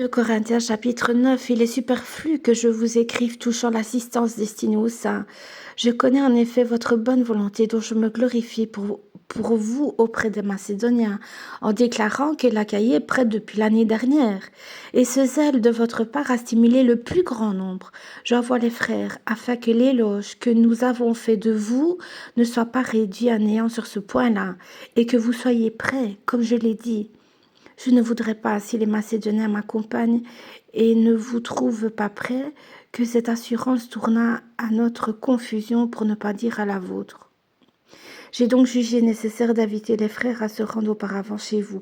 2 Corinthiens chapitre 9, il est superflu que je vous écrive touchant l'assistance destinée aux saints. Je connais en effet votre bonne volonté dont je me glorifie pour vous auprès des Macédoniens, en déclarant que l'Achaïe est prête depuis l'année dernière. Et ce zèle de votre part a stimulé le plus grand nombre. J'envoie les frères afin que l'éloge que nous avons fait de vous ne soit pas réduit à néant sur ce point-là, et que vous soyez prêts, comme je l'ai dit. Je ne voudrais pas, si les Macédoniens m'accompagnent et ne vous trouvent pas prêts, que cette assurance tournât à notre confusion pour ne pas dire à la vôtre. J'ai donc jugé nécessaire d'inviter les frères à se rendre auparavant chez vous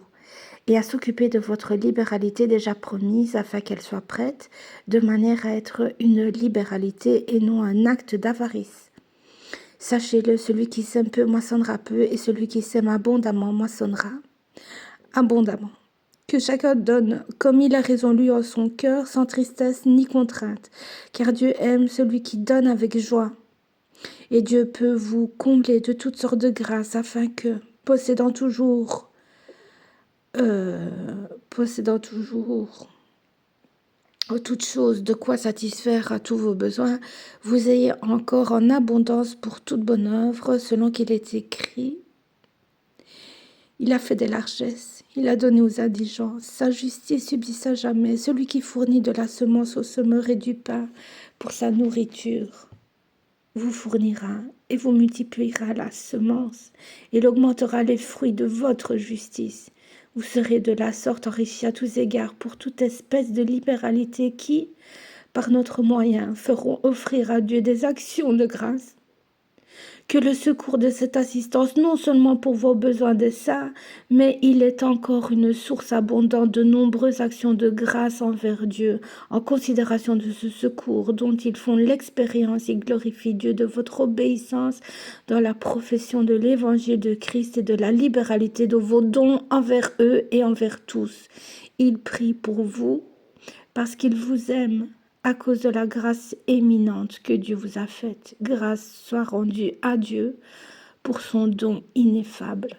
et à s'occuper de votre libéralité déjà promise afin qu'elle soit prête, de manière à être une libéralité et non un acte d'avarice. Sachez-le, celui qui sème peu moissonnera peu et celui qui sème abondamment moissonnera abondamment. Que chacun donne comme il a résolu en son cœur, sans tristesse ni contrainte, car Dieu aime celui qui donne avec joie. Et Dieu peut vous combler de toutes sortes de grâces, afin que, possédant toujours en toutes choses de quoi satisfaire à tous vos besoins, vous ayez encore en abondance pour toute bonne œuvre, selon qu'il est écrit. Il a fait des largesses, il a donné aux indigents, sa justice subsiste à jamais, celui qui fournit de la semence au semeur et du pain pour sa nourriture vous fournira et vous multipliera la semence, et il augmentera les fruits de votre justice. Vous serez de la sorte enrichis à tous égards pour toute espèce de libéralité qui, par notre moyen, feront offrir à Dieu des actions de grâce. Que le secours de cette assistance, non seulement pour vos besoins de saints, mais il est encore une source abondante de nombreuses actions de grâce envers Dieu, en considération de ce secours dont ils font l'expérience et glorifient Dieu de votre obéissance dans la profession de l'évangile de Christ et de la libéralité de vos dons envers eux et envers tous. Ils prient pour vous parce qu'ils vous aiment, à cause de la grâce éminente que Dieu vous a faite. Grâce soit rendue à Dieu pour son don ineffable.